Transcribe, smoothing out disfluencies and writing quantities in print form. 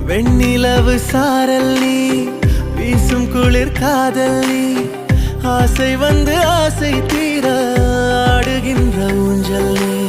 வெண்ணிலவு சாரல் நீ வீசும் குளிர் காதல் நீ ஆசை வந்து ஆசை தீர ஆடுகின்ற ஊஞ்சல் நீ